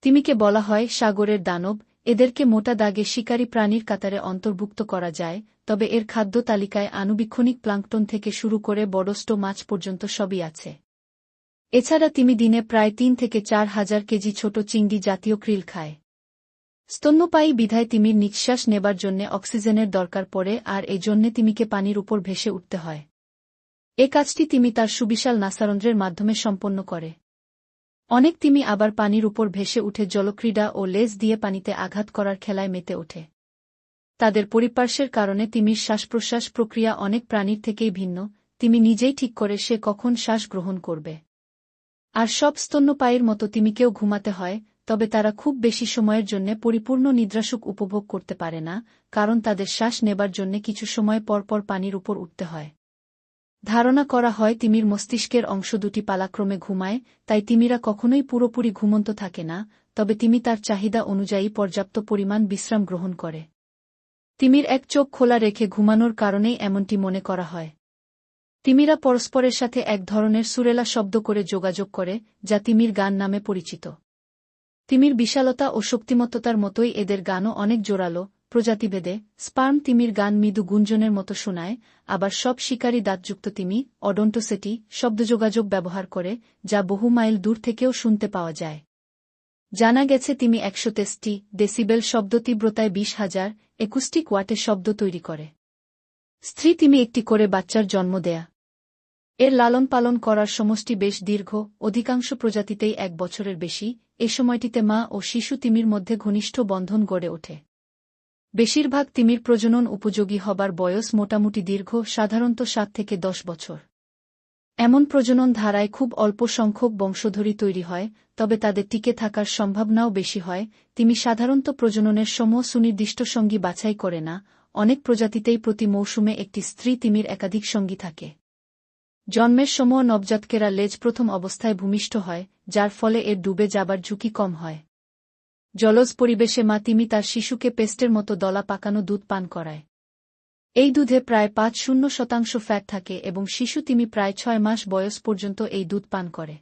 তিমিকে বলা হয় সাগরের দানব। এদেরকে মোটা দাগে শিকারী প্রাণীর কাতারে অন্তর্ভুক্ত করা যায়, তবে এর খাদ্য তালিকায় আণুবীক্ষণিক প্লাঙ্কটন থেকে শুরু করে বড়স্ট মাছ পর্যন্ত সবই আছে। এছাড়া তিমি দিনে প্রায় ৩ থেকে ৪ হাজার কেজি ছোট চিংড়ি জাতীয় krill খায়। স্তন্যপায়ী বিধায় তিমির নিঃশ্বাস নেবার জন্যে অক্সিজেনের দরকার পড়ে, আর এই জন্যে তিমিকে পানির উপর ভেসে উঠতে হয়। এ কাজটি তিমি তার সুবিশাল নাসারন্ধ্রের মাধ্যমে সম্পন্ন করে। অনেক তিমি আবার পানির উপর ভেসে উঠে জলক্রীড়া ও লেজ দিয়ে পানিতে আঘাত করার খেলায় মেতে ওঠে। তাদের পরিপার্শ্বের কারণে তিমির শ্বাসপ্রশ্বাস প্রক্রিয়া অনেক প্রাণীর থেকেই ভিন্ন। তিমি নিজেই ঠিক করে সে কখন শ্বাস গ্রহণ করবে। আর সব স্তন্যপায়ীর মতো তিমিকেও ঘুমাতে হয়, তবে তারা খুব বেশি সময়ের জন্য পরিপূর্ণ নিদ্রাসুখ উপভোগ করতে পারে না, কারণ তাদের শ্বাস নেবার জন্য কিছু সময় পরপর পানির উপর উঠতে হয়। ধারণা করা হয় তিমির মস্তিষ্কের অংশ দুটি পালাক্রমে ঘুমায়, তাই তিমিরা কখনোই পুরোপুরি ঘুমন্ত থাকে না, তবে তিমি তার চাহিদা অনুযায়ী পর্যাপ্ত পরিমাণ বিশ্রাম গ্রহণ করে। তিমির এক চোখ খোলা রেখে ঘুমানোর কারণেই এমনটি মনে করা হয়। তিমিরা পরস্পরের সাথে এক ধরনের সুরেলা শব্দ করে যোগাযোগ করে, যা তিমির গান নামে পরিচিত। তিমির বিশালতা ও শক্তিমত্তার মতোই এদের গানও অনেক জোরালো। প্রজাতিভেদে স্পার্ম তিমির গান মৃদু গুঞ্জনের মতো শোনায়, আবার সব শিকারী দাঁতযুক্ত তিমি অডন্টোসেটি শব্দযোগাযোগ ব্যবহার করে, যা বহু মাইল দূর থেকেও শুনতে পাওয়া যায়। জানা গেছে তিমি ১৬৩ ডেসিবেল শব্দ তীব্রতায় ২০,০০০ একুস্টিক ওয়াটে শব্দ তৈরি করে। স্ত্রী তিমি একটি করে বাচ্চার জন্ম দেয়া। এর লালন পালন করার সমষ্টি বেশ দীর্ঘ, অধিকাংশ প্রজাতিতেই ১ বছরের বেশি। এ সময়টিতে মা ও শিশু তিমির মধ্যে ঘনিষ্ঠ বন্ধন গড়ে ওঠে। বেশিরভাগ তিমির প্রজনন উপযোগী হবার বয়স মোটামুটি দীর্ঘ, সাধারণত ৭ থেকে ১০ বছর। এমন প্রজনন ধারায় খুব অল্প সংখ্যক বংশধরী তৈরি হয়, তবে তাদের টিকে থাকার সম্ভাবনাও বেশি হয়। তিমি সাধারণত প্রজননের সময় সুনির্দিষ্ট সঙ্গী বাছাই করে না। অনেক প্রজাতিতেই প্রতি মৌসুমে একটি স্ত্রী তিমির একাধিক সঙ্গী থাকে। জন্মের সময় নবজাতকেরা লেজ প্রথম অবস্থায় ভূমিষ্ঠ হয়, যার ফলে এর ডুবে যাবার ঝুঁকি কম হয়। জলজ পরিবেশে মা তিমি তার শিশুকে পেস্টের মতো দলা পাকানো দুধ পান করায়। এই দুধে প্রায় ৫০% ফ্যাট থাকে এবং শিশু তিমি প্রায় ৬ মাস বয়স পর্যন্ত এই দুধ পান করে।